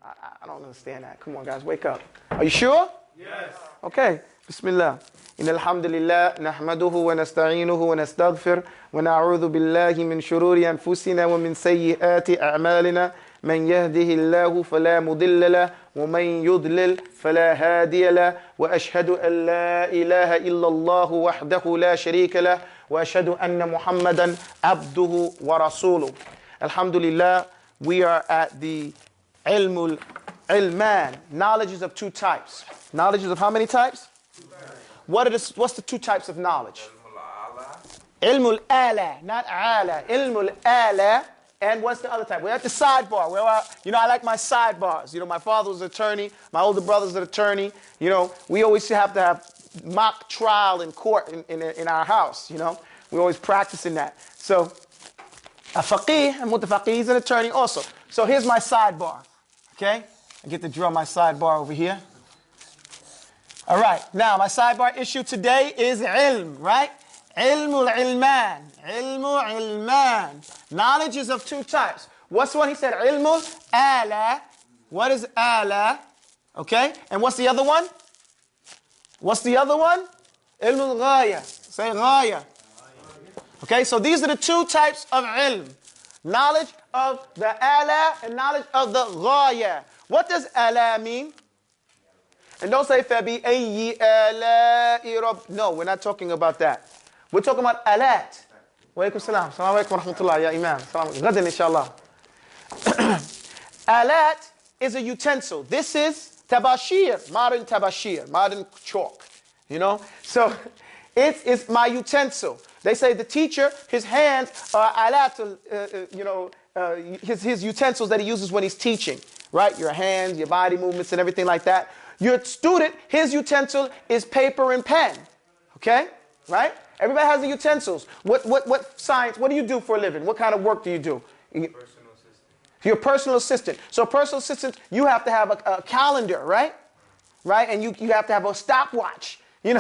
I don't understand that. Come on, guys, wake up. Are you sure? Yes. Okay. Bismillah. إن الحمد لله نحمده ونستعينه ونستغفر ونعوذ بالله من شرور أنفسنا ومن سيئات أعمالنا من يهده الله فلا مضل له ومن يضلل فلا هادي له وأشهد أن لا إله إلا الله وحده لا شريك له وأشهد أن محمدا عبده ورسوله. Alhamdulillah, we are at the ilman. Knowledge is of two types. Knowledge is of how many types? What's the two types of knowledge? Ilmul ala, not ala. Ilmul ala. And what's the other type? We're at the sidebar. I like my sidebars. My father was an attorney. My older brother's an attorney. We always have to have mock trial in court in our house. We're always practicing that. So, a faqih, and mutafaqih, he's an attorney also. So here's my sidebar. Okay? I get to draw my sidebar over here. All right. Now, my sidebar issue today is ilm, right? Ilmul ilman. Ilmul ilman. Knowledge is of two types. What's the one? He said ilmul ala. What is ala? Okay? And what's the other one? What's the other one? Ilmul ghaya. Say ghaya. Okay, so these are the two types of ilm. Knowledge of the ala and knowledge of the ghaya. What does ala mean? And don't say fabi ayyi ala'i rabb. No, we're not talking about that. We're talking about alat. Wa alaikum salam. Assalamu alaikum wa rahmatullah, ya imam. Ghadan inshallah. Alat is a utensil. This is tabashir, modern tabashir, modern chalk. So it's my utensil. They say the teacher, his hands are alat, his utensils that he uses when he's teaching, right? Your hands, your body movements, and everything like that. Your student, his utensil is paper and pen, okay? Right? Everybody has the utensils. What science, what do you do for a living? What kind of work do you do? Personal assistant. You're a personal assistant. So a personal assistant, you have to have a calendar, right? Right? And you have to have a stopwatch, and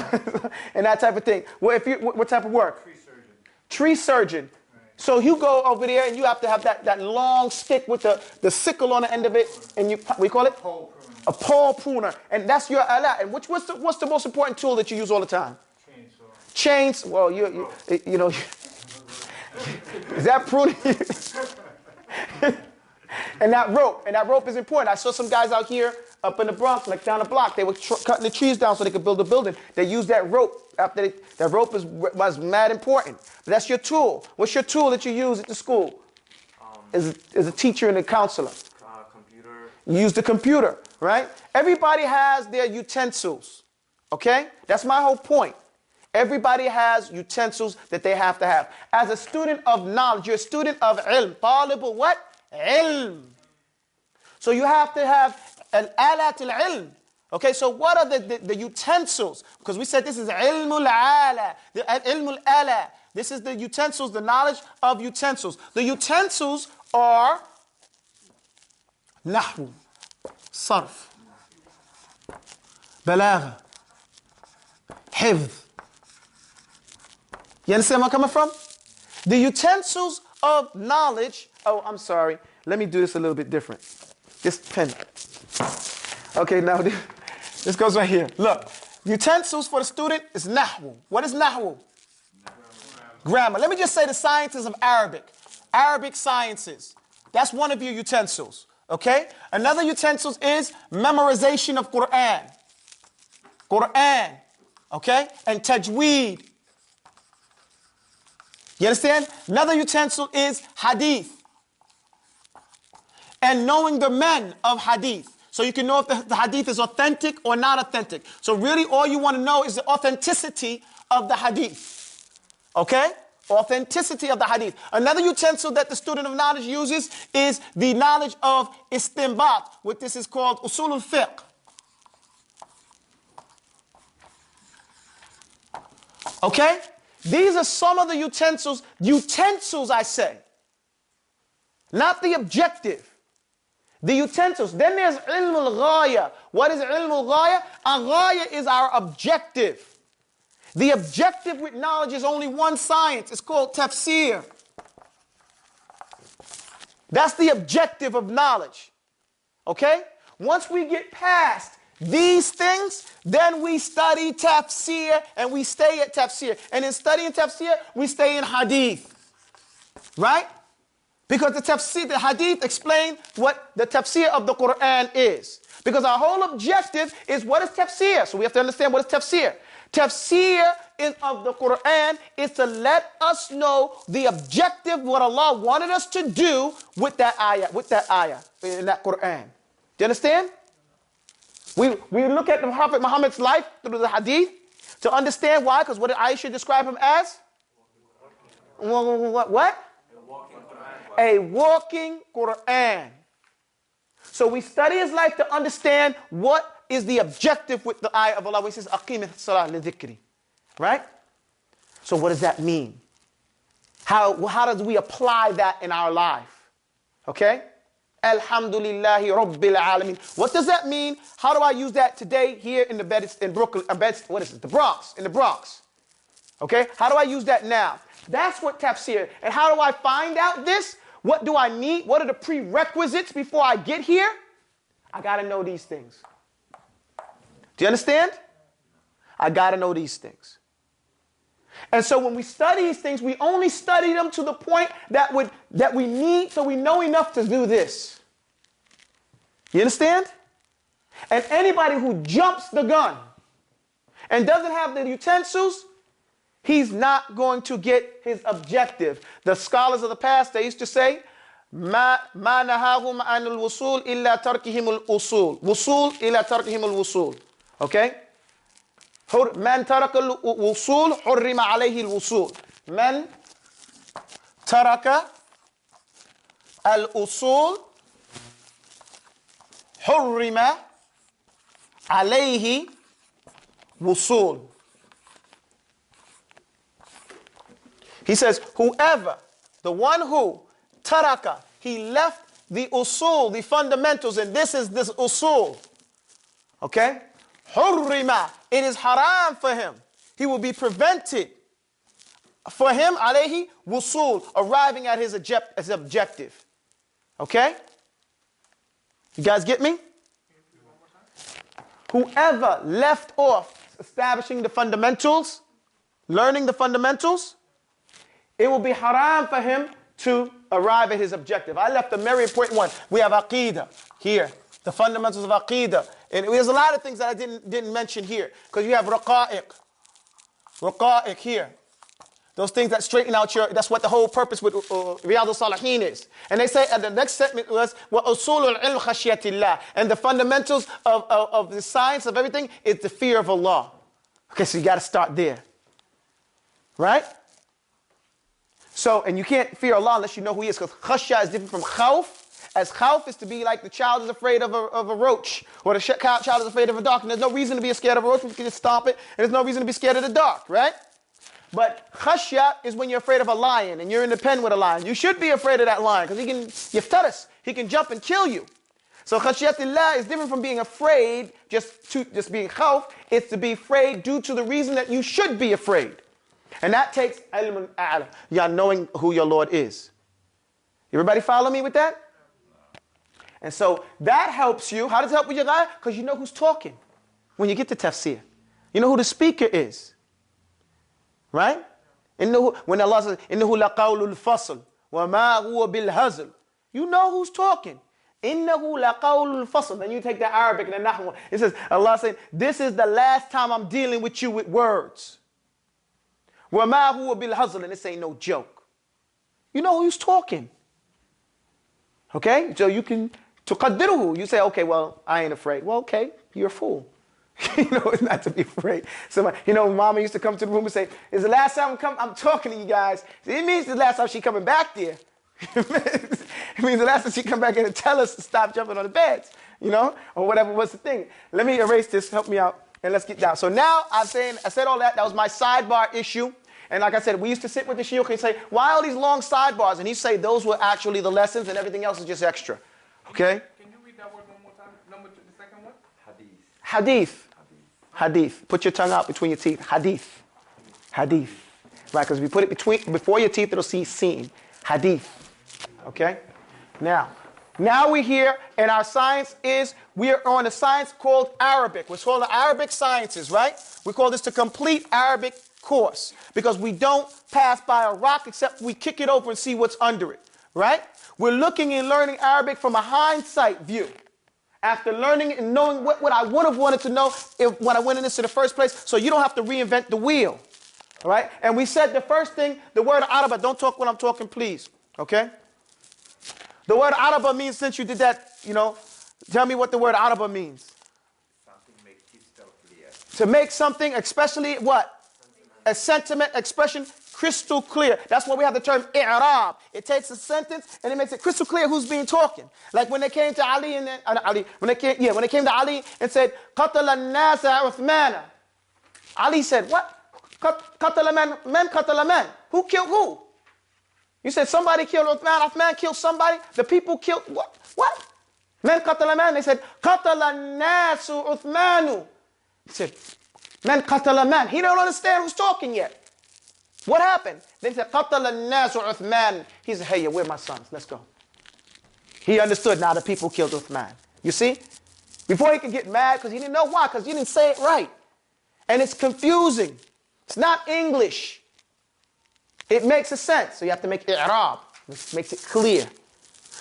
that type of thing. Well, what type of work? Tree surgeon. Tree surgeon. Right. So you go over there and you have to have that long stick with the sickle on the end of it, and we call it? Pole pruner. A pole pruner. And that's your alat. And what's the most important tool that you use all the time? Chains. Well, is that pruning? And that rope is important. I saw some guys out here up in the Bronx, like down the block. They were cutting the trees down so they could build a building. They used that rope. That rope was mad important. But that's your tool. What's your tool that you use at the school? As a teacher and a counselor. Computer. You use the computer, right? Everybody has their utensils. Okay? That's my whole point. Everybody has utensils that they have to have. As a student of knowledge, you're a student of ilm. Talibul what? Ilm. So you have to have an alat al-ilm. Okay, so what are the utensils? Because we said this is ilmul ala. The ilmul ala. This is the utensils, the knowledge of utensils. The utensils are nahwu, sarf, balagha, hifz. You understand where I'm coming from? The utensils of knowledge. Oh, I'm sorry. Let me do this a little bit different. This pen. Okay, now this goes right here. Look, utensils for the student is nahwu. What is nahwu? Grammar. Let me just say the sciences of Arabic. Arabic sciences. That's one of your utensils. Okay? Another utensil is memorization of Quran. Quran. Okay? And tajweed. You understand? Another utensil is hadith. And knowing the men of hadith. So you can know if the hadith is authentic or not authentic. So really all you want to know is the authenticity of the hadith. Okay? Authenticity of the hadith. Another utensil that the student of knowledge uses is the knowledge of istinbat. What this is called usul al-fiqh. Okay? These are some of the utensils. Utensils, I say. Not the objective. The utensils. Then there's ilmul ghaya. What is ilmul ghaya? A ghaya is our objective. The objective with knowledge is only one science. It's called tafsir. That's the objective of knowledge. Okay? Once we get past these things, then we study tafsir and we stay at tafsir. And in studying tafsir, we stay in hadith. Right? Because the hadith explain what the tafsir of the Quran is. Because our whole objective is what is tafsir. So we have to understand what is tafsir. Tafsir of the Quran is to let us know the objective, what Allah wanted us to do with that ayah, in that Quran. Do you understand? We look at the Prophet Muhammad's life through the hadith to understand why. Because what did Aisha describe him as? What? A walking Quran. So we study his life to understand what is the objective with the ayah of Allah, which says, Aqim as-salah li dhikri. Right? So what does that mean? How does we apply that in our life? Okay? Alhamdulillahi Rabbil Alameen. What does that mean? How do I use that today here in Brooklyn, what is it? The Bronx, in the Bronx. Okay? How do I use that now? That's what tafsir. And how do I find out this? What do I need? What are the prerequisites before I get here? I got to know these things. Do you understand? I got to know these things. And so when we study these things, we only study them to the point that we need, so we know enough to do this. You understand? And anybody who jumps the gun and doesn't have the utensils, he's not going to get his objective. The scholars of the past, they used to say, ما نهاهم عن الوصول إلا تركهم الوصول. وصول إلى تركهم الوصول. Okay? من ترك الوصول حرم عليه الوصول. من ترك الوصول حرم عليه وصول. He says, whoever, the one who, taraka, he left the usul, the fundamentals, and this is this usul. Okay? Hurrima, it is haram for him. He will be prevented. For him, alayhi, wusul, arriving at his objective. Okay? You guys get me? Whoever left off establishing the fundamentals, learning the fundamentals, it will be haram for him to arrive at his objective. I left the Mary point 1. We have Aqeedah here, the fundamentals of Aqeedah. And there's a lot of things that I didn't mention here. Because you have Raqa'iq here. Those things that straighten out that's what the whole purpose with Riyadh al-Salihin is. And they say, at the next segment was, وَأُصُولُ الْعِلْمِ خَشْيَةِ اللَّهِ. And the fundamentals of the science of everything is the fear of Allah. Okay, so you got to start there. Right? So, and you can't fear Allah unless you know who He is, because khashya is different from khawf. As khawf is to be like the child is afraid of a roach, or the child is afraid of a dark. And there's no reason to be scared of a roach, we can just stomp it, and there's no reason to be scared of the dark, right? But khashya is when you're afraid of a lion, and you're in the pen with a lion. You should be afraid of that lion, because he can jump and kill you. So khashyatillah is different from being afraid, just being khawf. It's to be afraid due to the reason that you should be afraid. And that takes ilm al-a'la, knowing who your Lord is. Everybody follow me with that? And so that helps you. How does it help with your life? Because you know who's talking when you get to tafsir. You know who the speaker is. Right? When Allah says, إِنَّهُ لَقَوْلُ الْفَصْلِ وَمَا هُوَ بِالْهَزْلِ. You know who's talking. إِنَّهُ لَقَوْلُ الْفَصْلِ. Then you take the Arabic and the Nahwu. It says, Allah saying, this is the last time I'm dealing with you with words. وَمَا هُوَ بِالْهَزْلِ. And this ain't no joke. You know who's talking. Okay? So you can, تُقَدِّرُهُ. You say, okay, well, I ain't afraid. Well, okay, you're a fool. You know, it's not to be afraid. Somebody, Mama used to come to the room and say, "Is the last time I'm talking to you guys?" It means the last time she coming back there. It means the last time she come back in and tell us to stop jumping on the beds, or whatever was the thing. Let me erase this. Help me out, and let's get down. So now I said all that. That was my sidebar issue. And like I said, we used to sit with the shiukh and say, "Why all these long sidebars?" And he'd say those were actually the lessons, and everything else is just extra. Okay? Can you read that word one more time? Number two, the second one? Hadith. Hadith. Put your tongue out between your teeth. Hadith. Hadith. Right, because if you put it before your teeth, it'll see seen. Hadith. Okay? Now, Now we're here, and our science is, we are on a science called Arabic. It's called the Arabic Sciences, right? We call this the complete Arabic course because we don't pass by a rock except we kick it over and see what's under it, right? We're looking and learning Arabic from a hindsight view. After learning and knowing what I would have wanted to know when I went in this in the first place, so you don't have to reinvent the wheel, all right? And we said the first thing, the word Araba, don't talk when I'm talking, please, okay? The word Araba means, since you did that, tell me what the word Araba means. Something make crystal clear. To make something, especially what? A sentiment, expression, crystal clear. That's why we have the term i'rab. It takes a sentence and it makes it crystal clear who's being talking. Like when they came to Ali and when they came to Ali and said, "Qatala an-nasa Uthmana." Ali said, "What? Qatala man qatala man? Who killed who?" You said somebody killed Uthman. Uthman killed somebody. The people killed what? What? Man qatala man. They said, "Qatala an-nasu Uthmanu." He said, "Man qatala man." He don't understand who's talking yet. What happened? They said, "Qatala an-nasu Uthman." He said, "Hey, where are my sons? Let's go." He understood now the people killed Uthman. You see? Before he could get mad, because he didn't know why, because you didn't say it right. And it's confusing. It's not English. It makes a sense. So you have to make i'rab, which makes it clear.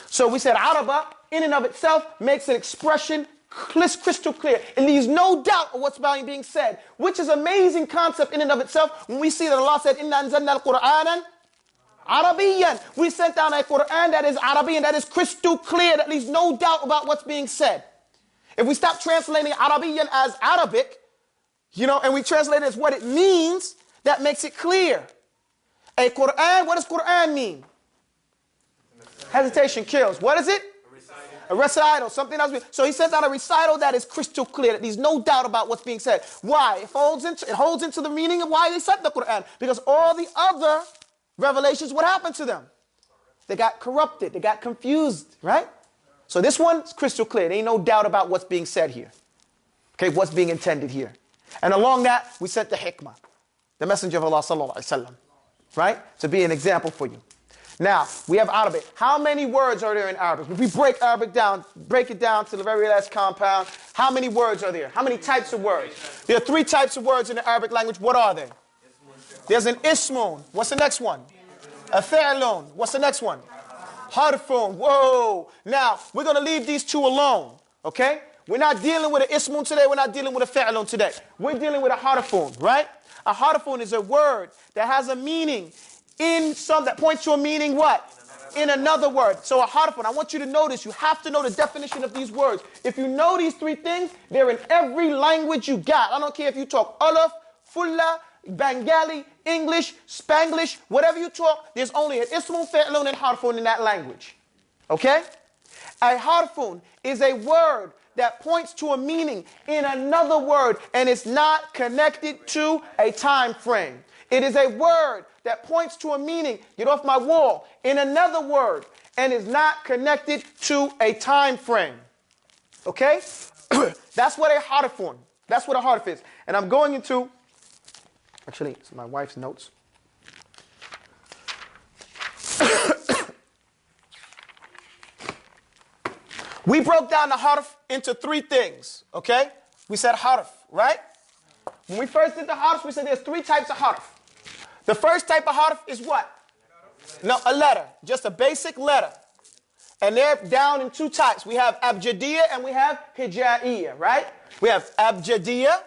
So we said Araba, in and of itself, makes an expression crystal clear. It leaves no doubt of what's being said, which is an amazing concept in and of itself. When we see that Allah said, "Inna anzalna al-Qur'anan Arabiyan." We sent down a Qur'an that is Arabian, that is crystal clear, that leaves no doubt about what's being said. If we stop translating Arabian as Arabic, and we translate it as what it means, that makes it clear. A Qur'an, what does Qur'an mean? Hesitation kills. What is it? A recital, something else. So he sent out a recital that is crystal clear, that there's no doubt about what's being said. Why? It holds into the meaning of why they sent the Qur'an. Because all the other revelations, what happened to them? They got corrupted. They got confused, right? So this one's crystal clear. There ain't no doubt about what's being said here. Okay, what's being intended here. And along that, we sent the hikmah, the Messenger of Allah sallallahu alaihi wasallam, right? To be an example for you. Now, we have Arabic. How many words are there in Arabic? If we break it down to the very last compound, how many words are there? How many types of words? There are 3 types of words in the Arabic language. What are they? There's an ismun. What's the next one? A fi'lun. What's the next one? Harfun. Whoa. Now, we're going to leave these 2 alone, okay? We're not dealing with an ismun today. We're not dealing with a fi'lun today. We're dealing with a harfun, right? A harfun is a word that has a meaning that points to a meaning what? In another word. So a harfun, I want you to notice, you have to know the definition of these words. If you know these 3 things, they're in every language you got. I don't care if you talk Alaf, Fulla, Bengali, English, Spanglish, whatever you talk, there's only an ismun, fi'lun, and harfun in that language. Okay? A harfun is a word that points to a meaning in another word and is not connected to a time frame. It is a word that points to a meaning, get off my wall, in another word and is not connected to a time frame. Okay? That's what a harfun. That's what a harf is. And I'm going into, actually, it's my wife's notes. We broke down the harf into 3 things, okay? We said harf, right? When we first did the harf, we said there's 3 types of harf. The first type of harf is what? No, a letter, just a basic letter. And they're down in 2 types. We have abjadiyya and we have hijaiyya, right? We have abjadiyya.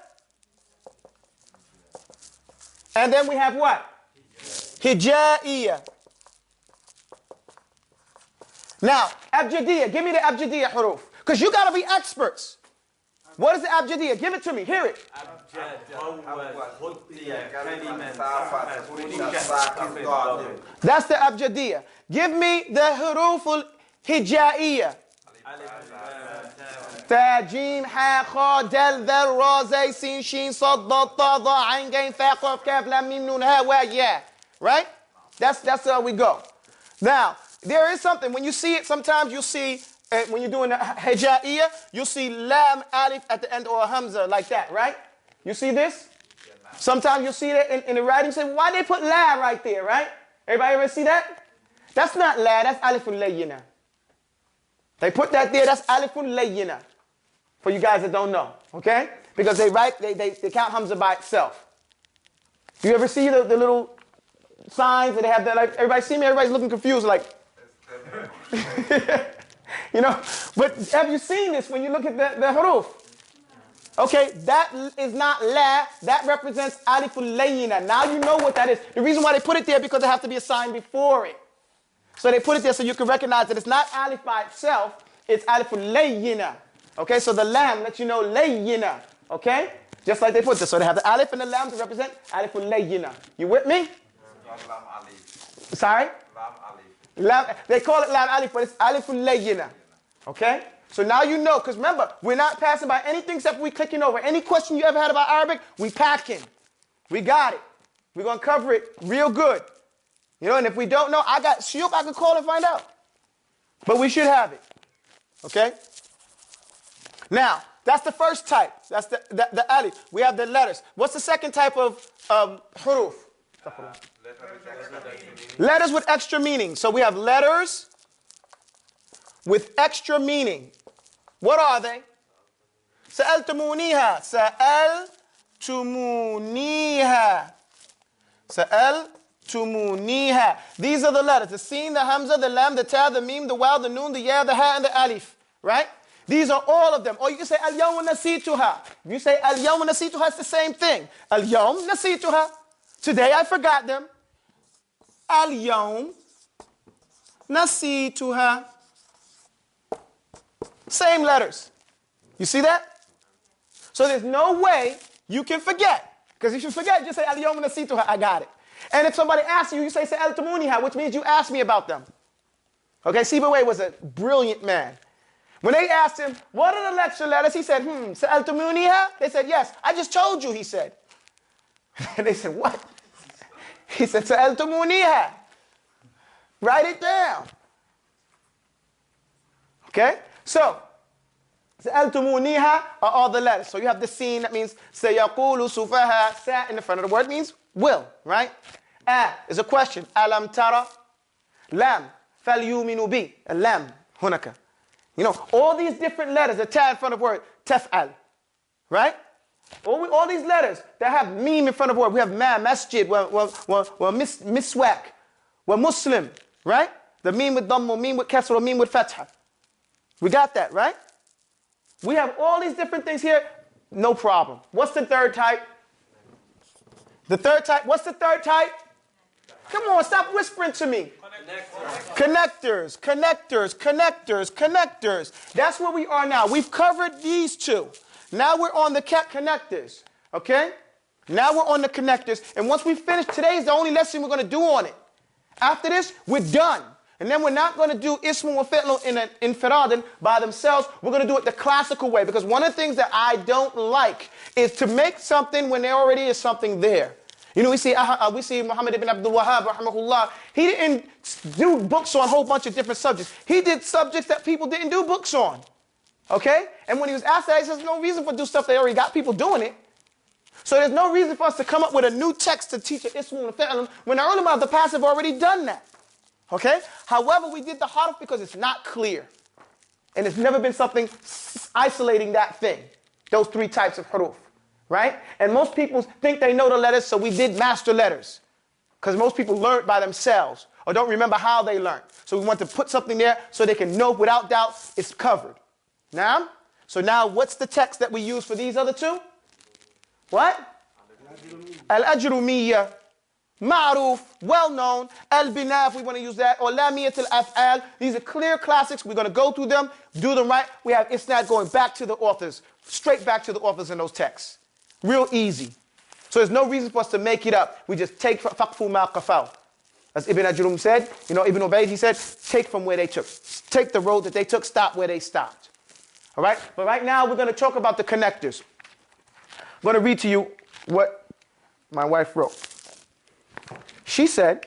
And then we have what? Hijaiyya. Now, abjadiyya, give me the abjadiyya huruf. Because you got to be experts. What is the abjadiyya? Give it to me. Hear it. That's the abjadiyya. Give me the huruf hijaiyya. Ta, jim, ha, kha, dal, dhal, ra, zay, sin, shin, sad, dad, ta, dha, ain, gain, fa, qaf, kaf, lam, mim, nun, ha, wa, ya. Right? That's how we go. Now, there is something, when you see it, sometimes you'll see, when you're doing the hijaiyya, you'll see lam, alif at the end or a hamza like that, right? You see this? Sometimes you'll see that in the writing, say, why they put la right there, right? Everybody ever see that? That's not la, that's alifun layyina. They put that there. That's alifun layyina. For you guys that don't know, okay? Because they count hamza by itself. You ever see the little signs that they have that, like, everybody see me? Everybody's looking confused, like, you know? But have you seen this when you look at the huruf? Okay, that is not la. That represents aliful layyina. Now you know what that is. The reason why they put it there because there has to be a sign before it. So they put it there so you can recognize that it's not alif by itself. It's aliful layyina. Okay, so the lam lets you know layyina. Okay, just like they put this. So they have the alif and the lam to represent aliful layyina. You with me? Lam alif. Sorry? Lam alif. Lam, they call it lam alif, but it's aliful layyina. Okay? So now you know, because remember, we're not passing by anything except we clicking over. Any question you ever had about Arabic, we packing. We got it. We're going to cover it real good. You know, and if we don't know, I got Shiyuk, I can call and find out. But we should have it. Okay? Now, that's the first type. That's the alif. We have the letters. What's the second type of huruf? Letters with extra meaning. So we have letters with extra meaning. What are they? Sa'altumuniha. Sa'altumuniha. Sa'altumuniha. These are the letters. The sin, the hamza, the lam, the ta, the mim, the waw, the noon, the ya, the ha, and the alif. Right? These are all of them. Or you can say al-yawm nasituha. If you say al-yawm nasituha, it's the same thing. Al-yawm nasituha. Today I forgot them. Al-yawm nasituha. Same letters. You see that? So there's no way you can forget. Because if you forget, just say al-yawm nasituha. I got it. And if somebody asks you, you say sa'altumuniha, which means you asked me about them. Okay, Sibawayh was a brilliant man. When they asked him, what are the lecture letters? He said, sa'altumuniha? They said, yes. I just told you, he said. And they said, what? He said, sa'altumuniha. Write it down. Okay? So, sa'altumuniha are all the letters. So you have the sin, that means sayaqulu sufaha. Sa in the front of the word means will, right? A is a question. Alam tara. Lam. Falyuminu bi. Lam. Hunaka. You know, all these different letters, the ta in front of the word, taf'al. Right? All these letters that have meme in front of the word. We have ma, masjid, miswak, muslim. Right? The meme with dhamma, meme with kasra, meme with fatha. We got that, right? We have all these different things here. No problem. What's the third type? The third type. What's the third type? Come on, stop whispering to me. Connectors, connectors, connectors, connectors. That's where we are now. We've covered these two. Now we're on the connectors. Okay? Now we're on the connectors. And once we finish, today is the only lesson we're going to do on it. After this, we're done. And then we're not going to do ismu wa fi'lu in infiradan by themselves. We're going to do it the classical way. Because one of the things that I don't like is to make something when there already is something there. You know, we see Muhammad ibn Abdul Wahhab, rahimahullah. He didn't do books on a whole bunch of different subjects. He did subjects that people didn't do books on. Okay? And when he was asked that, he says, no reason for do stuff they already got people doing it. So there's no reason for us to come up with a new text to teach an ismu and fi'l when the ulama of the past have already done that. Okay? However, we did the harf because it's not clear. And it's never been something isolating that thing. Those three types of huruf. Right? And most people think they know the letters, so we did master letters. Because most people learned by themselves or don't remember how they learned. So we want to put something there so they can know without doubt it's covered. Now? So now what's the text that we use for these other two? What? Al-Ajrumiyya. Ma'ruf, well known. Al-Bina, if we want to use that. Or Lamiyat al-Af'al. These are clear classics. We're going to go through them, do them right. We have isnad going back to the authors. Straight back to the authors in those texts. Real easy. So there's no reason for us to make it up. We just take faqfu ma qafaw. As Ibn Ajrum said, you know, Ibn Ubayd, he said, take from where they took. Take the road that they took, stop where they stopped. All right? But right now, we're going to talk about the connectors. I'm going to read to you what my wife wrote. She said,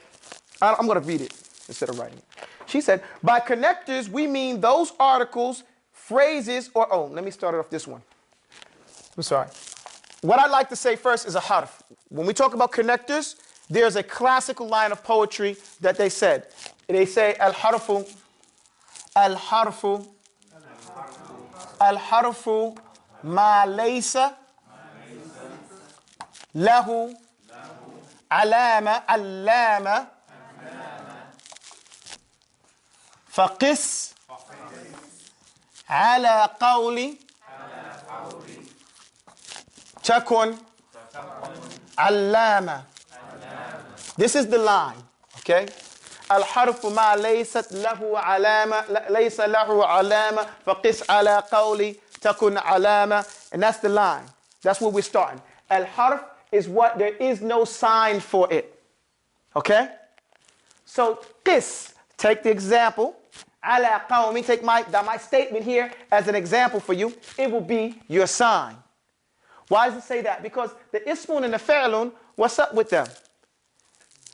I'm going to read it instead of writing it. She said, by connectors, we mean those articles, phrases, or, let me start off this one. I'm sorry. What I'd like to say first is a harf. When we talk about connectors, there's a classical line of poetry that they said. They say, al-harfu الحرف ما ليس له علامة فقس على قول تكن علامة. This is the line, okay? الحرف ما ليست له علامة ليس له علامة فقس على قول تكن علامة. And that's the line. That's where we're starting. Al-harf is what there is no sign for it. Okay? So qis, take the example. Ala qawmi, take my statement here as an example for you. It will be your sign. Why does it say that? Because the ismun and the fi'lun, what's up with them?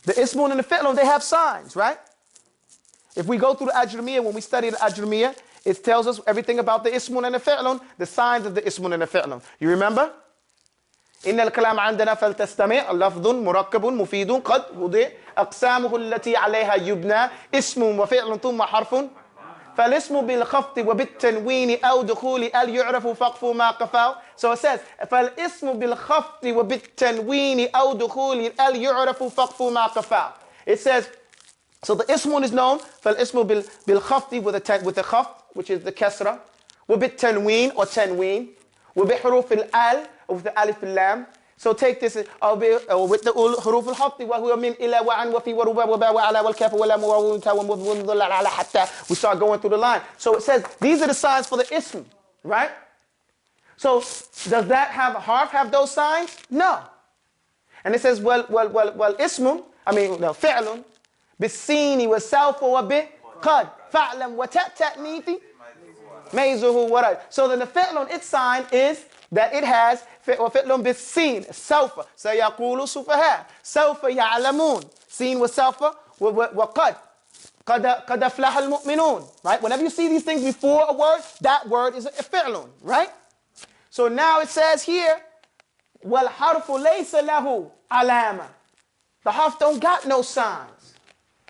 The ismun and the fi'lun, they have signs, right? If we go through the ajrumiyah, when we study the ajrumiyah, it tells us everything about the ismun and the fi'lun, the signs of the ismun and the fi'lun. You remember? إن الكلام عندنا فلتستمع لفظ مركب مفيد قد وضع أقسامه التي عليها يبنى اسم وفعل ثم حرف فالاسم بالخفض وبالتنوين أو دخول ال يعرف فقف ما قفاه. So it says فالاسم بالخفض وبالتنوين أو دخول ال يعرف فقف ما قفاه. It says, so the ismun is known فالاسم بالخفض with the khafd, which is the kasra, وبالتنوين or tanween, وبحروف الال with the alif and lam. So take this with the حروف الخفض وهو من إلى وعن وفي وربا وبا وعلى والكاف واللام وواو ومض على حتى. We start going through the line. So it says these are the signs for the ism, right? So does that harf have those signs? No. And it says well ismun, فعل بالسين والسوف وبقد فعلا وتاء تأنيث ميزه ورد. So then the fi'lun, its sign is that it has وفعل بالسين سوف سيقول سفهاء سوف يعلمون سين وسوف وقد قد أفلح المؤمنون. Right? Whenever you see these things before a word, that word is a fi'lun, right? So now it says here والحرف ليس له علامة. The harf don't got no signs.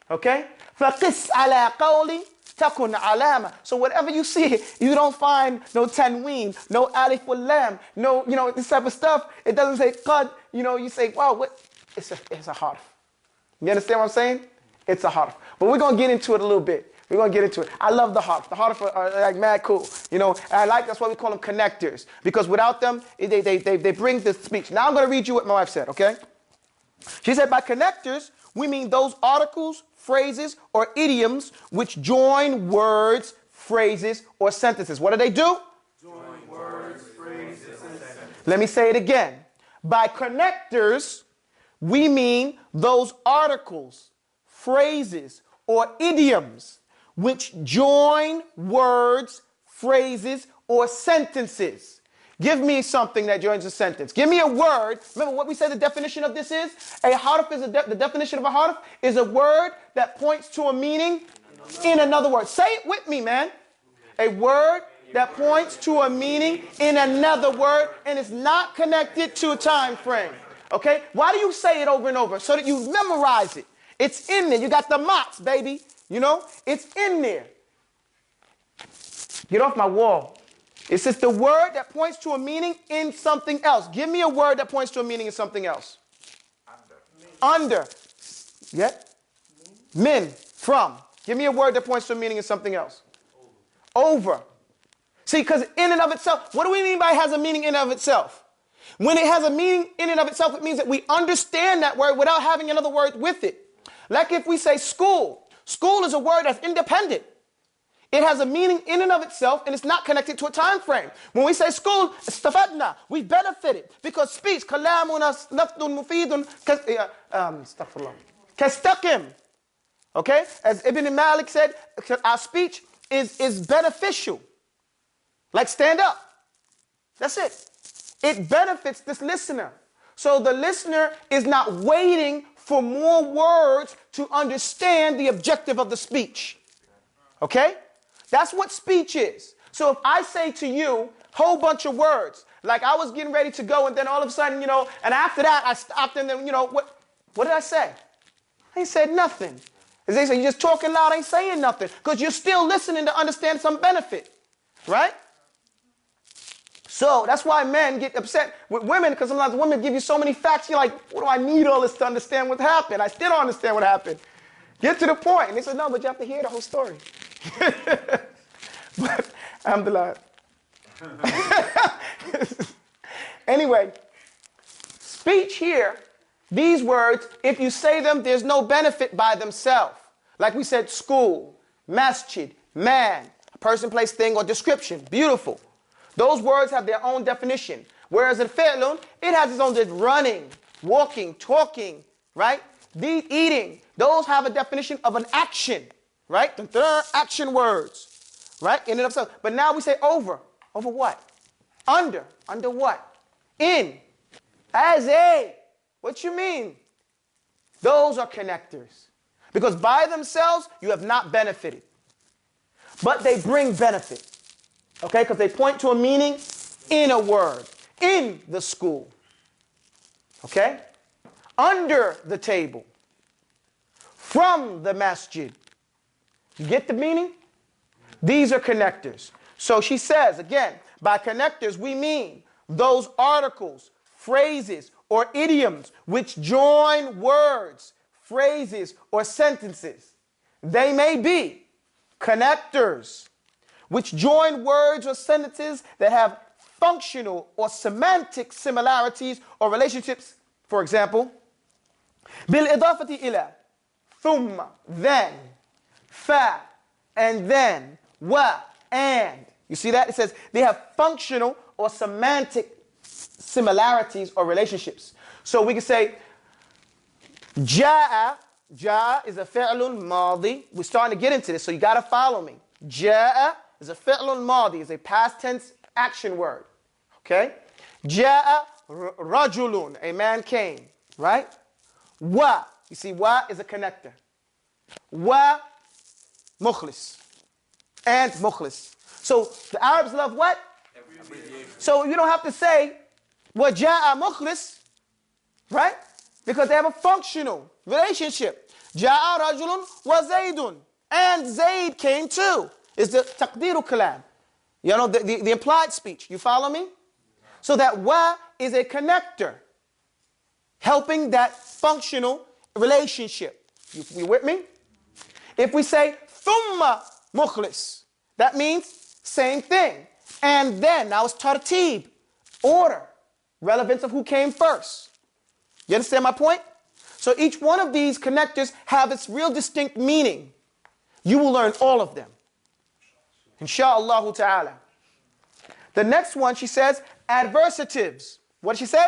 Okay? فقس على قولي تكن علامة. So whatever you see, you don't find no tanween, no alif wal lam, no, this type of stuff. It doesn't say qad, you say, wow, what? It's a harf. You understand what I'm saying? It's a harf. But we're going to get into it a little bit. We're going to get into it. I love the harf. The harf are like mad cool. And that's why we call them connectors. Because without them, they bring the speech. Now I'm going to read you what my wife said, okay? She said, by connectors, we mean those articles, phrases, or idioms which join words, phrases, or sentences. What do? Join words, phrases, and sentences. Let me say it again. By connectors, we mean those articles, phrases, or idioms which join words, phrases, or sentences. Give me something that joins a sentence. Give me a word. Remember what we said the definition of this is? A harf is the definition of a harf is a word that points to a meaning in another word. Say it with me, man. A word that points to a meaning in another word and is not connected to a time frame. Okay? Why do you say it over and over? So that you memorize it. It's in there. You got the mots, baby. It's in there. Get off my wall. It says the word that points to a meaning in something else. Give me a word that points to a meaning in something else. Under. Yeah. Min. From. Give me a word that points to a meaning in something else. Over. See, because in and of itself, what do we mean by has a meaning in and of itself? When it has a meaning in and of itself, it means that we understand that word without having another word with it. Like if we say school. School is a word that's independent. It has a meaning in and of itself, and it's not connected to a time frame. When we say school, istafadna, we benefited because speech, kalamuna lafdun mufidun, astaghfirullah, kastaqim. Okay? As Ibn Malik said, our speech is beneficial. Like stand up. That's it. It benefits this listener. So the listener is not waiting for more words to understand the objective of the speech. Okay? That's what speech is. So if I say to you, whole bunch of words, like I was getting ready to go and then all of a sudden, and after that I stopped and then, what did I say? I ain't said nothing. As they say, you're just talking loud, ain't saying nothing because you're still listening to understand some benefit, right? So that's why men get upset with women, because sometimes women give you so many facts. You're like, what do I need all this to understand what happened? I still don't understand what happened. Get to the point. And they said, no, but you have to hear the whole story. But, alhamdulillah. Anyway, speech here, these words, if you say them, there's no benefit by themselves. Like we said, school, masjid, man, a person, place, thing, or description. Beautiful. Those words have their own definition. Whereas in fi'lun, it has its own running, walking, talking, right? Eating. Those have a definition of an action, right? Action words, right? In and of themselves. But now we say over. Over what? Under. Under what? In. As a. What you mean? Those are connectors. Because by themselves, you have not benefited. But they bring benefit. Okay? Because they point to a meaning in a word. In the school. Okay? Under the table. From the masjid. You get the meaning? These are connectors. So she says, again, by connectors we mean those articles, phrases, or idioms which join words, phrases, or sentences. They may be connectors which join words or sentences that have functional or semantic similarities or relationships. For example, بالإضافة إلى, ثم, then, fa, and then, wa, and. You see that? It says they have functional or semantic similarities or relationships. So we can say, ja'a. Ja'a is a fi'lun madi. We're starting to get into this, so you got to follow me. Ja'a is a fi'lun madi. It's a past tense action word. Okay? Ja'a rajulun. A man came. Right? Wa. You see, wa is a connector. Wa mukhlis. And mukhlis. So the Arabs love what? So you don't have to say wa ja'a mukhlis, right? Because they have a functional relationship. Ja'a rajulun wa zaydun. And Zayd came too. It's the taqdiru kalam. You know, the implied speech. You follow me? So that wa is a connector, helping that functional relationship. You with me? If we say thumma mukhlis, that means same thing. And then, now it's tartib, order, relevance of who came first. You understand my point? So each one of these connectors have its real distinct meaning. You will learn all of them. Insha'Allah ta'ala. The next one, she says, adversatives. What did she say?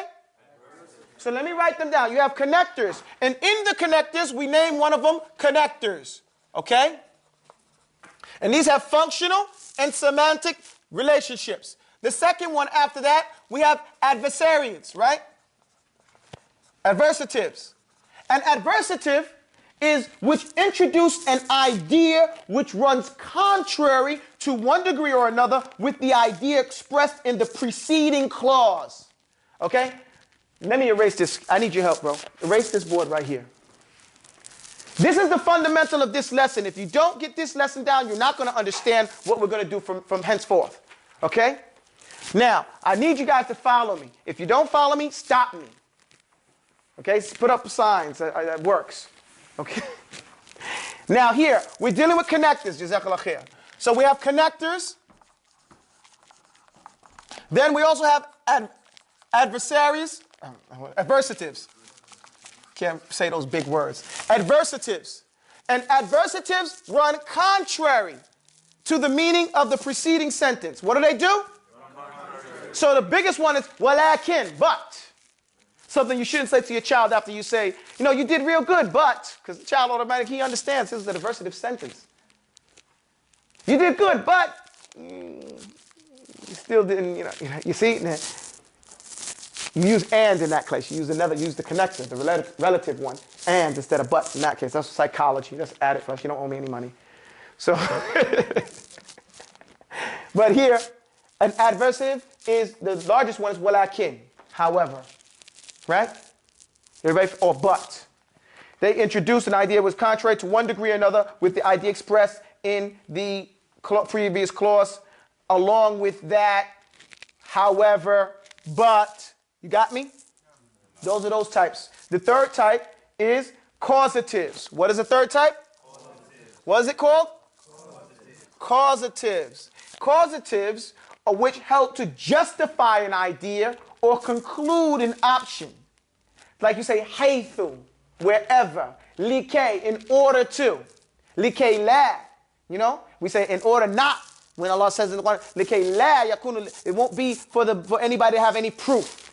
So let me write them down. You have connectors. And in the connectors, we name one of them connectors. Okay? And these have functional and semantic relationships. The second one after that, we have adversarials, right? Adversatives. An adversative is which introduce an idea which runs contrary to one degree or another with the idea expressed in the preceding clause. Okay? Let me erase this. I need your help, bro. Erase this board right here. This is the fundamental of this lesson. If you don't get this lesson down, you're not going to understand what we're going to do from henceforth. Okay? Now, I need you guys to follow me. If you don't follow me, stop me. Okay? Put up signs. That works. Okay? Now here, we're dealing with connectors. Jazakallah khair. So we have connectors. Then we also have adversatives. Can't say those big words. Adversatives. And adversatives run contrary to the meaning of the preceding sentence. What do? So the biggest one is walakin, but. Something you shouldn't say to your child after you say, you know, you did real good, but. Because the child automatically, he understands this is an adversative sentence. You did good, but. You still didn't, you see? You use and in that case. You use the connector, the relative one, and instead of but in that case. That's psychology. That's added for us. You don't owe me any money. So, but here, an adversative is, the largest one is walakin, however. Right? Everybody, or but. They introduced an idea that was contrary to one degree or another with the idea expressed in the previous clause. Along with that, however, but. You got me? Those are those types. The third type is causatives. What is the third type? Causatives. What is it called? Causatives. Causatives are which help to justify an idea or conclude an option. Like you say, haythu, wherever. Likay, in order to. Likay la, you know? We say in order not. When Allah says in the Quran, likay la yakunu, it won't be for anybody to have any proof.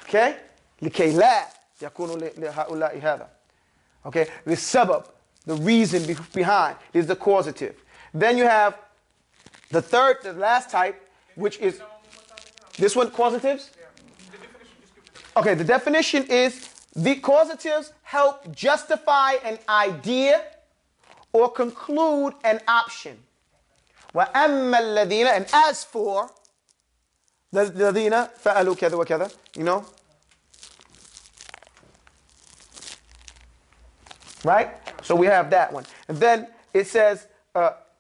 Okay? Likay la yakunu lihaula'i hadha. Okay? The sabab, the reason behind, is the causative. Then you have the last type, which is this one, causatives? Okay, the definition is the causatives help justify an idea or conclude an option. وَأَمَّا الَّذِينَ, and as for the الَّذِينَ فَعَلُوا كَذَا وَكَذَا, you know? Right? So we have that one. And then it says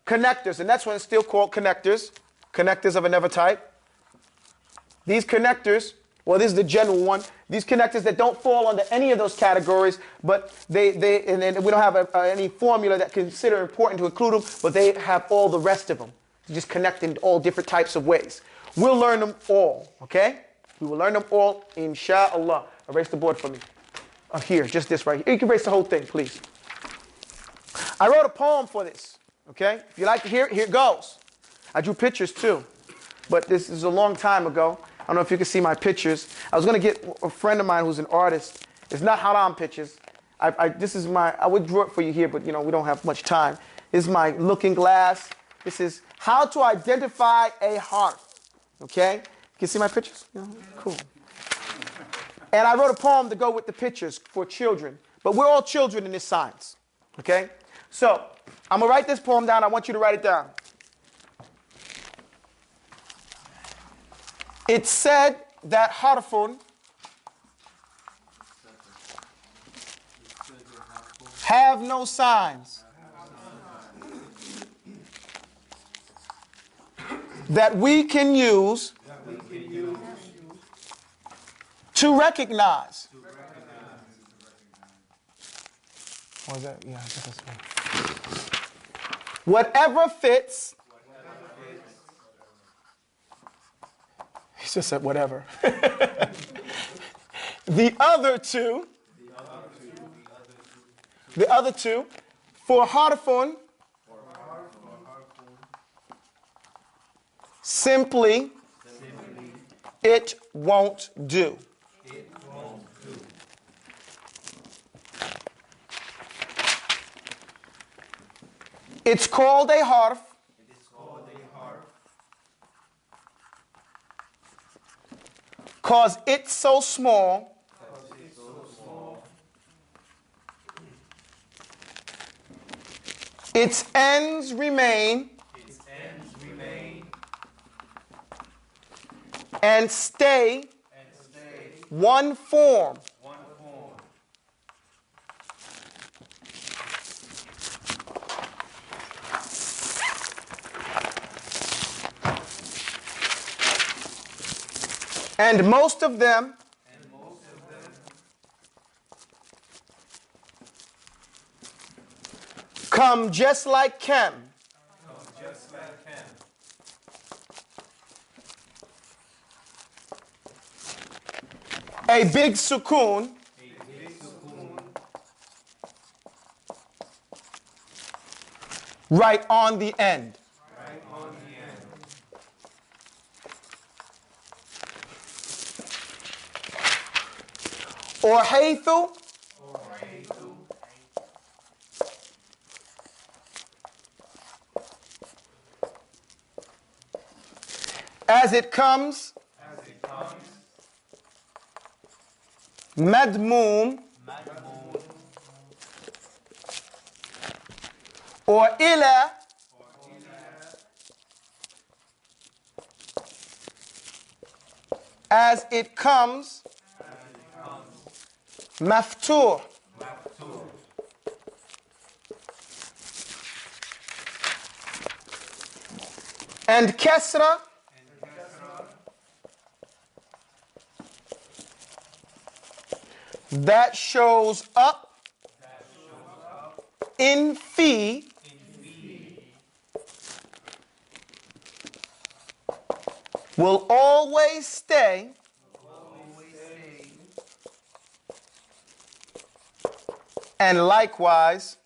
connectors, and that's when it's still called connectors. Connectors of another type. These connectors, well, this is the general one. These connectors that don't fall under any of those categories, but and we don't have any formula that consider important to include them, but they have all the rest of them. Just connect in all different types of ways. We'll learn them all, okay? We will learn them all, insha'Allah. Erase the board for me. Here, just this right here. You can erase the whole thing, please. I wrote a poem for this, okay? If you like to hear it, here it goes. I drew pictures too, but this is a long time ago. I don't know if you can see my pictures. I was going to get a friend of mine who's an artist. It's not haram pictures. I would draw it for you here, but you know, we don't have much time. This is my looking glass. This is how to identify a harf. Okay? You can see my pictures? Yeah, cool. And I wrote a poem to go with the pictures for children. But we're all children in this science. Okay? So, I'm going to write this poem down. I want you to write it down. It said that harfun have no signs that we can use to recognize. What was that? Yeah, I guess that's right. Whatever fits. He just said whatever. The other two, for harfun, simply, it won't do. It's called a harf. Cause it's so small. Its ends remain. And stay one form. And most of them come just like Kem. A big sukoon right on the end. Or haythu, as it comes, madmoom, or ila, as it comes, maftuh, and kasra, that shows up in fi will always stay and likewise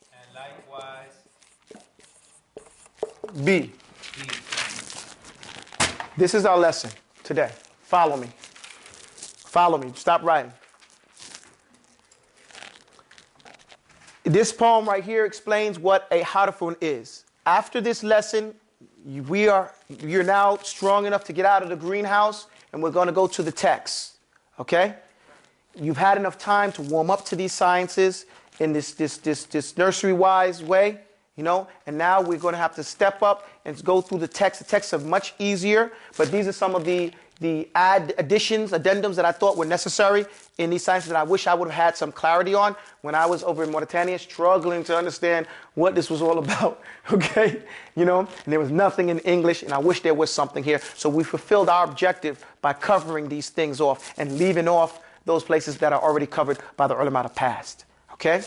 be. This is our lesson today. Follow me. Follow me. Stop writing. This poem right here explains what a harfun is. After this lesson, you're now strong enough to get out of the greenhouse, and we're going to go to the text. Okay? You've had enough time to warm up to these sciences in this nursery-wise way, you know, and now we're going to have to step up and go through the text. The texts are much easier, but these are some of the additions, addendums that I thought were necessary in these sciences that I wish I would have had some clarity on when I was over in Mauritania, struggling to understand what this was all about, okay? You know, and there was nothing in English, and I wish there was something here. So we fulfilled our objective by covering these things off and leaving off those places that are already covered by the ulama of the past, okay?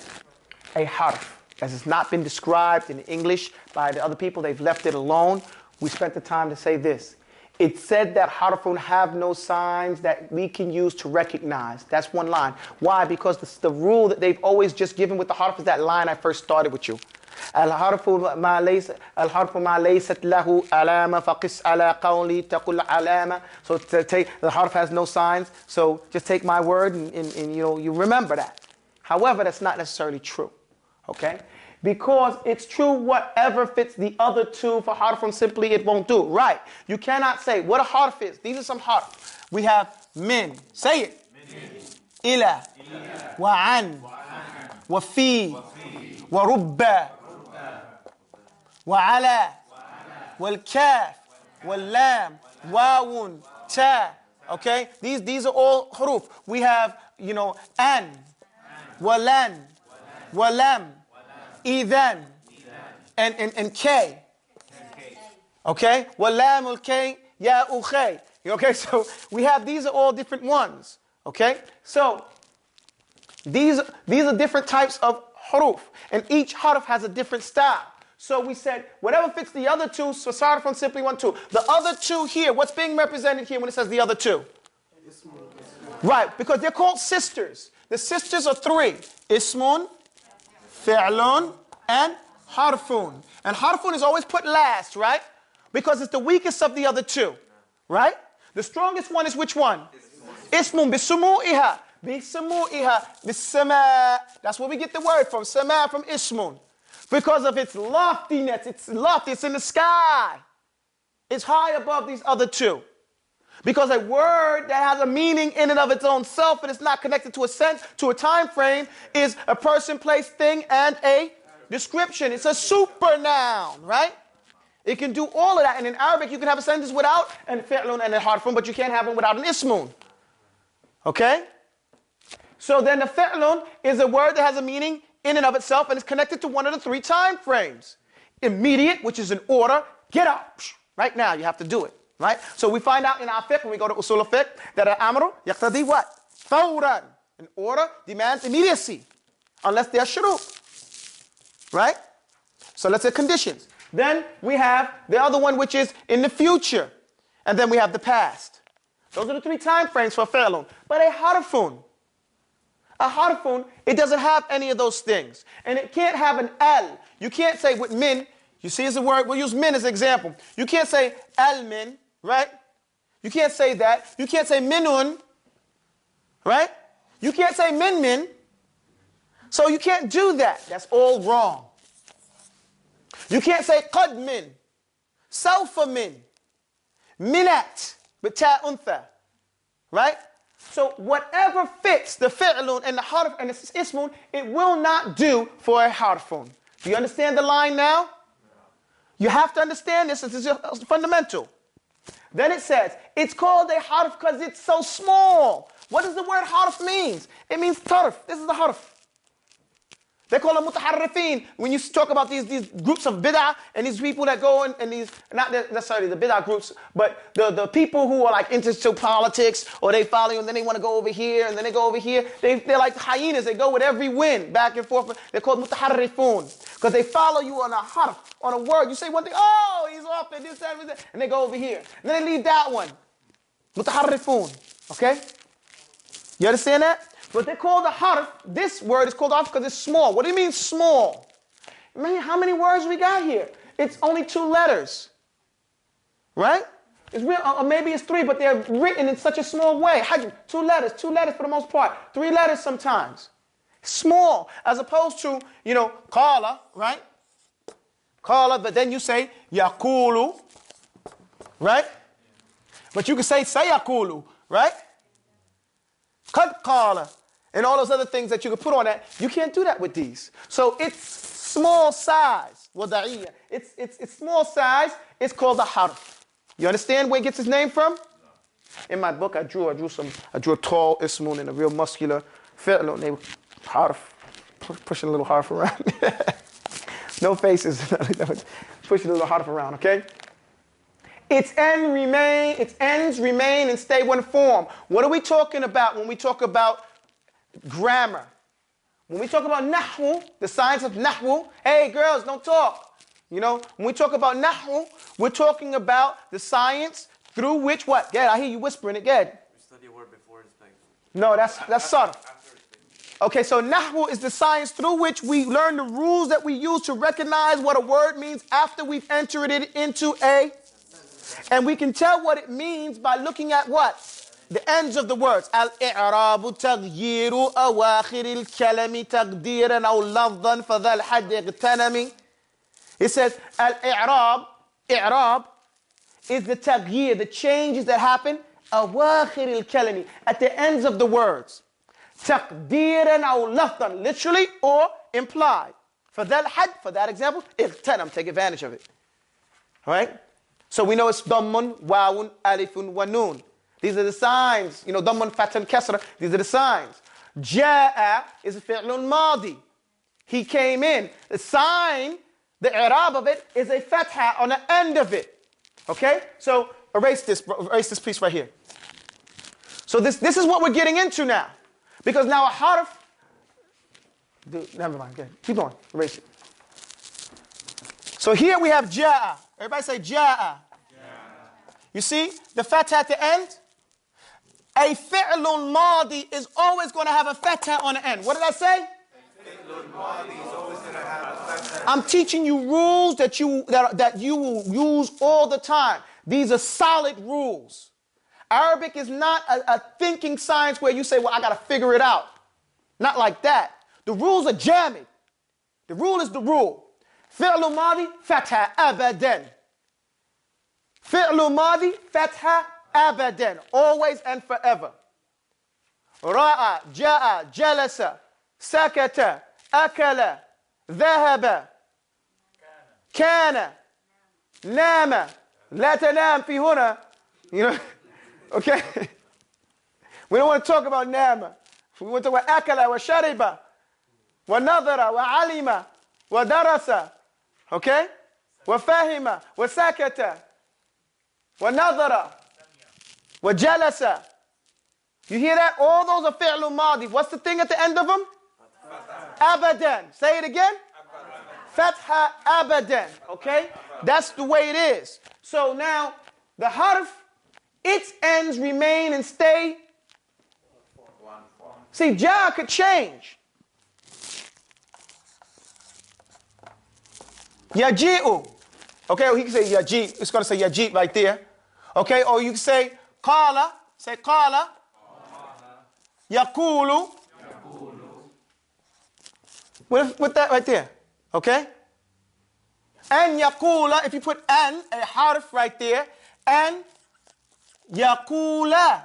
A harf, as it's not been described in English by the other people, they've left it alone. We spent the time to say this. It said that harfun have no signs that we can use to recognize. That's one line. Why? Because the rule that they've always just given with the harf is that line I first started with you. الحرف ما ليست له علامة فقس على قولي تقل علامة. So to take the harf has no signs. So just take my word and you know you remember that. However, that's not necessarily true. Okay? Because it's true whatever fits the other two. For harfun simply it won't do. Right. You cannot say what a harf is. These are some harf. We have min. Say it. Ila. Wa an. Wa fi. Wa rubba. Wa ala. Wal kaf. Wal lam. Wawun. Ta. Okay. These are all huruf. We have, you know, an. Walan. Walam. Idhan and K. Okay? Walamul K, ya ukhay. Okay, so we have these are all different ones. Okay? So these are different types of huruf. And each harf has a different style. So we said whatever fits the other two, so sarfun simply 1, 2. The other two here, what's being represented here when it says the other two? Right, because they're called sisters. The sisters are 3. Ismun, fi'lun, and harfun. And harfun is always put last, right? Because it's the weakest of the other two, right? The strongest one is which one? Ismun, bisumu'iha. Bisumu'iha, bisama. That's where we get the word from. Sama from ismun. Because of its loftiness. It's lofty. It's in the sky. It's high above these other two. Because a word that has a meaning in and of its own self and it's not connected to a sense, to a time frame, is a person, place, thing, and a description. It's a super noun, right? It can do all of that. And in Arabic, you can have a sentence without an fi'lun and a harfun, but you can't have one without an ismun. Okay? So then the fi'lun is a word that has a meaning in and of itself and is connected to one of the 3 time frames. Immediate, which is an order. Get up. Right now, you have to do it. Right? So we find out in our fiqh, when we go to usul al-fiqh, that al-amru yaqtadi what? Fawran. An order demands immediacy. Unless they are shurut. Right? So let's say conditions. Then we have the other one, which is in the future. And then we have the past. Those are the 3 time frames for fi'lun. But a harfun, it doesn't have any of those things. And it can't have an al. You can't say with min, you see as a word, we'll use min as an example. You can't say al-min, right? You can't say that. You can't say minun, right? You can't say min. So you can't do that. That's all wrong. You can't say qad min, sawfa min, minat, with ta untha, right? So whatever fits the fi'lun and the harf and the ismun, it will not do for a harfun. Do you understand the line now? You have to understand this. This is fundamental. Then it says, it's called a harf because it's so small. What does the word harf mean? It means tarf. This is the harf. They call them mutaharrifin. When you talk about these groups of bid'ah and these people that go in and these, not necessarily the bid'ah groups, but the people who are like into politics, or they follow you and then they want to go over here and then they go over here. They're like hyenas. They go with every wind back and forth. They're called mutaharrifun because they follow you on a harf, on a word. You say one thing, oh, he's off at this, that, and they go over here. And then they leave that one. Mutaharrifun. Okay? You understand that? But they call the harf, this word is called harf because it's small. What do you mean small? Man, how many words we got here? It's only 2 letters. Right? It's real, or maybe it's 3, but they're written in such a small way. 2 letters for the most part. 3 letters sometimes. Small, as opposed to, qala, right? Qala, but then you say yaqulu, right? But you can say sayaqulu, right? Qad qala. And all those other things that you could put on that, you can't do that with these. So it's small size. Wada'iyya. It's small size. It's called a harf. You understand where it gets its name from? In my book, I drew a tall ismun and a real muscular fi'l named harf. Pushing a little harf around. No faces. Pushing a little harf around, okay? Its ends remain in stay one form. What are we talking about when we talk about grammar? When we talk about nahwu, the science of nahwu, hey girls, don't talk. When we talk about nahwu, we're talking about the science through which what? Gad, I hear you whispering it, Gad. We study a word before it's like. No, that's sarf. Okay, so nahwu is the science through which we learn the rules that we use to recognize what a word means after we've entered it into a. And we can tell what it means by looking at what? The ends of the words. Al-i'rabu taghyiru awakhir al-kalami taqdiran aw lafdhan fa dhal hadd ightanami. It says i'rab is the taghyir, the changes that happen awakhir al-kalami, at the ends of the words. Taqdiran aw lafdhan, literally or implied. For that example, ightanam, take advantage of it. All right? So we know it's dammun, wawun, alifun, wa noon. These are the signs. Dammun, fathan, kasra. These are the signs. Ja'a is a fi'lun madi. He came in. The sign, the i'rab of it, is a fatha on the end of it. Okay? So erase this piece right here. So this is what we're getting into now. Because now a harf, never mind, okay. Keep going. Erase it. So here we have ja'a. Everybody say ja'a. You see the fatha at the end? A fi'lun madi is always going to have a fatha on the end. What did I say? Fi'lun madi is always going to have a fatha. I'm teaching you rules that you will use all the time. These are solid rules. Arabic is not a thinking science where you say, well, I got to figure it out. Not like that. The rules are jamid. The rule is the rule. Fi'lu madi, fatha, abadan. Fi'lu madi, fatha, abadan. Always and forever. Ra'a, ja'a, jalasa, sakata, akala, dhahaba, kana, nama, la tanam fi huna. Okay? We don't want to talk about nama. We want to talk about akala, wa shariba, wa nadara, wa alima, wa darasa. Okay? Wa fahima, wa sakata, wa nadara, wa jalasa. You hear that? All those are fi'lu madi. What's the thing at the end of them? Abadan. Say it again. Fatha abadan. Okay? That's the way it is. So now, the harf, its ends remain and stay. See, ja could change. Yaji'u. Okay, or he can say yaji. It's going to say yaji right there. Okay, or you can say qala. Say qala. Yaqulu. With that right there. Okay? And yaqula, if you put an, a harf right there, and yaqula.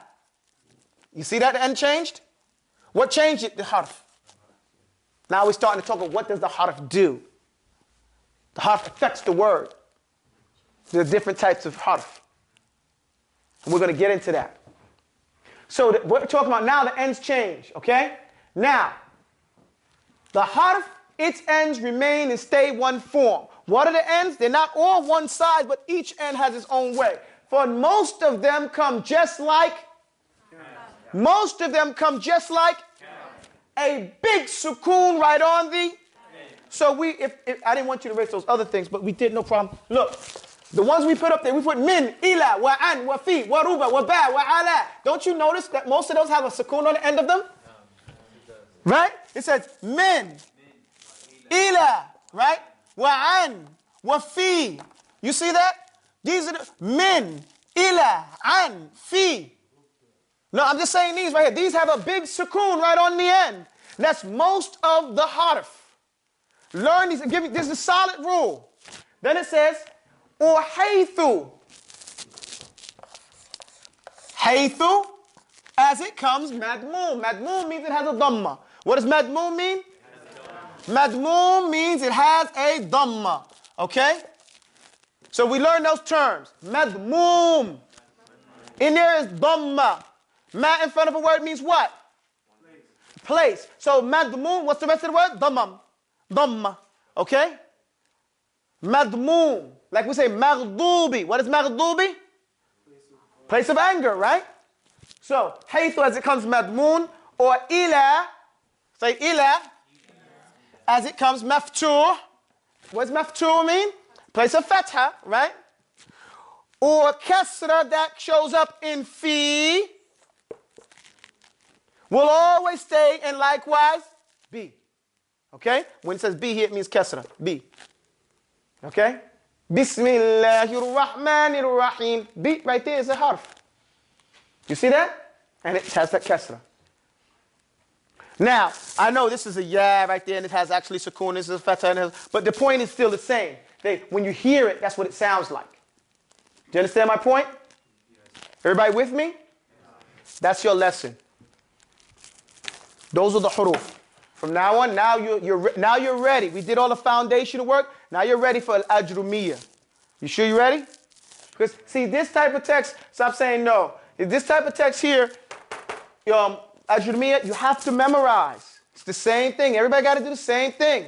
You see that the end changed? What changed it? The harf. Now we're starting to talk about what does the harf do. The harf affects the word. There are different types of harf. And we're going to get into that. So what we're talking about now, the ends change, okay? Now, the harf its ends remain and stay one form. What are the ends? They're not all one side, but each end has its own way. For most of them come just like a big sukoon right on the. So if I didn't want you to erase those other things, but we did, no problem. Look, the ones we put up there, we put min, ila, wa an, wa fi, wa ruba, wa ba, wa ala. Don't you notice that most of those have a sukoon on the end of them? Right? It says min, ila, right? Wa an, wa fi. You see that? These are the min, ila, an, fi. No, I'm just saying these right here. These have a big sukoon right on the end. That's most of the harf. Learn these. This is a solid rule. Then it says, or haythu. Haythu, as it comes, madmoom. Madmoom means it has a dhamma. What does madmoom mean? Madmoom means it has a dhamma. Okay? So we learn those terms. Madmoom. In there is dhamma. Ma in front of a word means what? Place. So madmoom, what's the rest of the word? Dhammam. Dhamma. Okay? Madmoom. Like we say maghdubi. What is maghdubi? Place of anger, right? So, haythu as it comes madmoon, or ila, say ila, as it comes maftur. What does maftur mean? Place of fatha, right? Or kasra that shows up in fi will always stay and likewise be. Okay? When it says be here, it means kasra. Be. Okay? Bismillahir Rahmanir Rahim. Be right there is a harf. You see that? And it has that kasra. Now, I know this is a ya right there, and it has actually sukoon, this is a fatha, but the point is still the same. When you hear it, that's what it sounds like. Do you understand my point? Everybody with me? That's your lesson. Those are the huruf. From now on, now you're ready. We did all the foundational work. Now you're ready for al-ajrumiyya. You sure you're ready? Because, see, this type of text, stop saying no. This type of text here, ajrumiyya, you have to memorize. It's the same thing. Everybody got to do the same thing.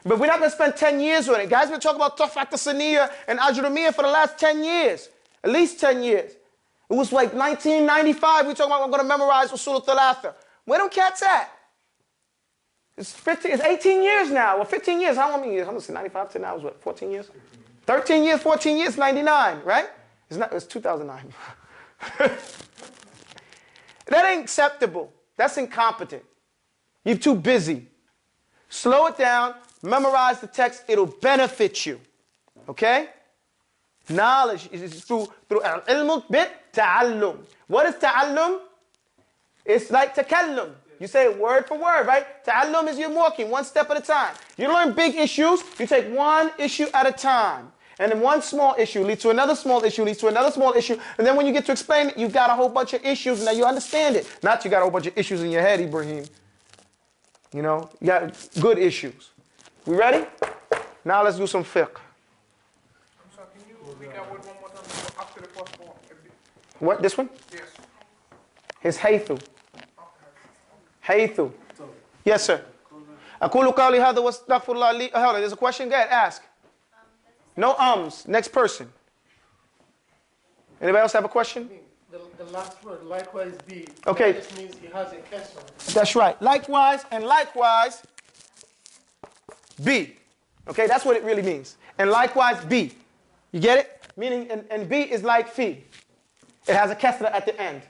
But we're not going to spend 10 years on it. Guys, we're talking about Tuhfat al-Saniyya and ajrumiyya for the last 10 years. At least 10 years. It was like 1995. We're talking about we're going to memorize Usul al-Thalatha. Where them cats at? It's 18 years now. Well, 15 years. How many years? How much? 95 to now is what? 14 years? 13 years, 14 years, 99, right? It's 2009. That ain't acceptable. That's incompetent. You're too busy. Slow it down. Memorize the text. It'll benefit you. Okay? Knowledge is through al-ilm bit ta'allum. What is ta'allum? It's like takallum. You say it word for word, right? Ta'allum is you're walking one step at a time. You learn big issues, you take one issue at a time. And then one small issue leads to another small issue, leads to another small issue. And then when you get to explain it, you've got a whole bunch of issues, and now you understand it. Not you got a whole bunch of issues in your head, Ibrahim. You know, you got good issues. We ready? Now let's do some fiqh. I'm sorry, can you read that word one more time after the first one? What, this one? Yes. It's haythu. Haythu. Yes, sir. أقول قولي هذا واستغفر الله لي. Hold on, there's a question. Go ahead, ask. No ums. Next person. Anybody else have a question? The last word, likewise be. Okay. That just means he has a question. That's right. Likewise and likewise be. Okay, that's what it really means. And likewise be. You get it? Meaning, and be is like fi. It has a kasra at the end.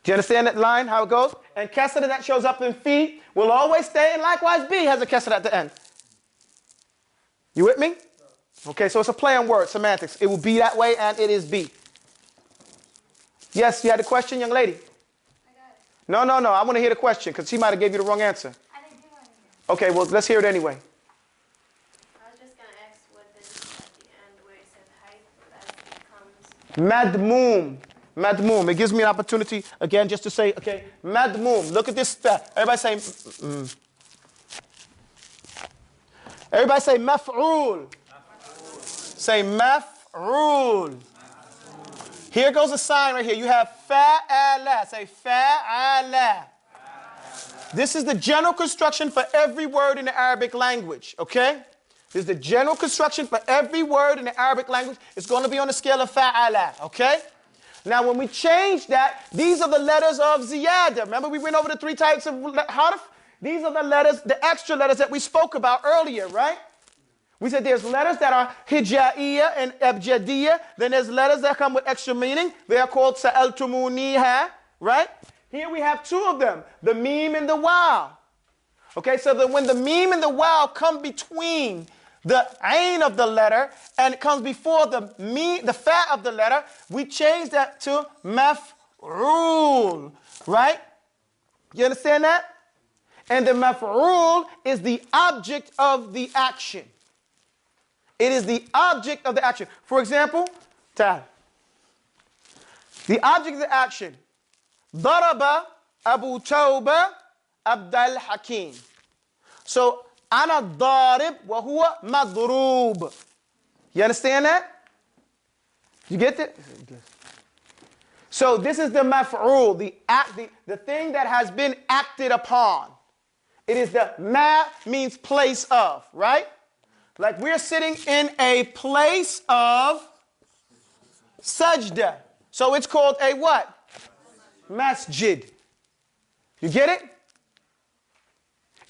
Do you understand that line, how it goes? And kasra that shows up in fi will always stay, and likewise be has a kasra at the end. You with me? Okay, so it's a play on words, semantics. It will be that way, and it is be. Yes, you had a question, young lady? I got it. No. I want to hear the question, because she might have gave you the wrong answer. I didn't do anything. Okay, well, let's hear it anyway. I was just going to ask what this is at the end where it says height as it comes. Madmoom. Madmoom. It gives me an opportunity, again, just to say, okay, madmoom. Look at this step. Everybody say, Everybody say maf'ul. Say maf'ul. Here goes a sign right here. You have fa'ala. Say fa'ala. This is the general construction for every word in the Arabic language, okay? This is the general construction for every word in the Arabic language. It's going to be on the scale of fa'ala, okay? Now, when we change that, these are the letters of ziyada. Remember, we went over the 3 types of harf? These are the letters, the extra letters that we spoke about earlier, right? We said there's letters that are hijaiya and abjadiyya. Then there's letters that come with extra meaning. They are called sa'altumuniha, right? Here we have 2 of them, the meme and the wow. Okay, so that when the meme and the wow come between the ain of the letter and it comes before the fa of the letter, we change that to maf'ul, right? You understand that? And the maf'ul is the object of the action. It is the object of the action. For example, ta'al. The object of the action. Daraba Abu Tawba Abdul Hakim. So, ana darib wa huwa madroob. You understand that? You get it? So, this is the maf'ul, the thing that has been acted upon. It is the ma means place of, right? Like we're sitting in a place of sajda. So it's called a what? Masjid. You get it?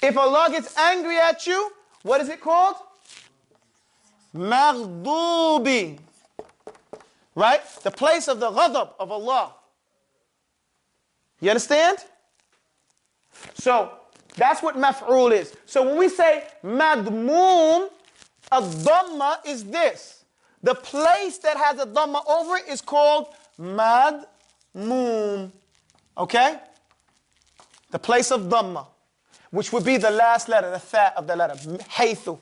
If Allah gets angry at you, what is it called? Maghdubi. Right? The place of the ghadab of Allah. You understand? So that's what maf'ul is. So when we say madmoom, a dhamma is this. The place that has a dhamma over it is called madmoom. Okay? The place of dhamma, which would be the last letter, the fa of the letter, haythu.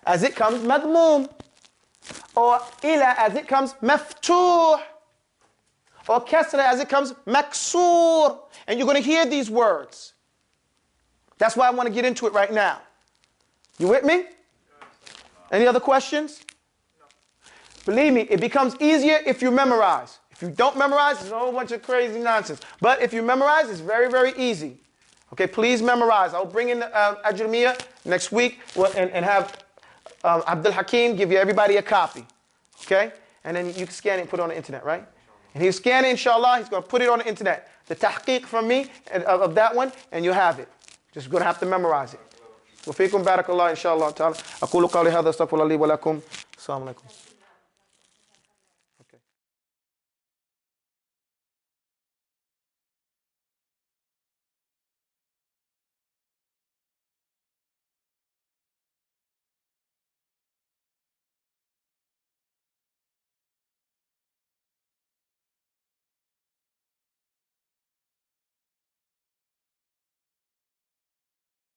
As it comes, madmoom. Or ila as it comes, maftuh. Or kasra as it comes, maksur. And you're going to hear these words. That's why I want to get into it right now. You with me? Any other questions? No. Believe me, it becomes easier if you memorize. If you don't memorize, it's a whole bunch of crazy nonsense. But if you memorize, it's very, very easy. Okay, please memorize. I'll bring in Ajurmiya next week and have Abdul Hakim give everybody a copy. Okay? And then you can scan it and put it on the internet, right? And he'll scan it, inshallah. He's going to put it on the internet. The tahqiq from me of that one, and you'll have it. Just going to have to memorize it. وفيكم بارك الله إن شاء الله تعالى أقول قولي هذا استغفر الله لي ولكم السلام عليكم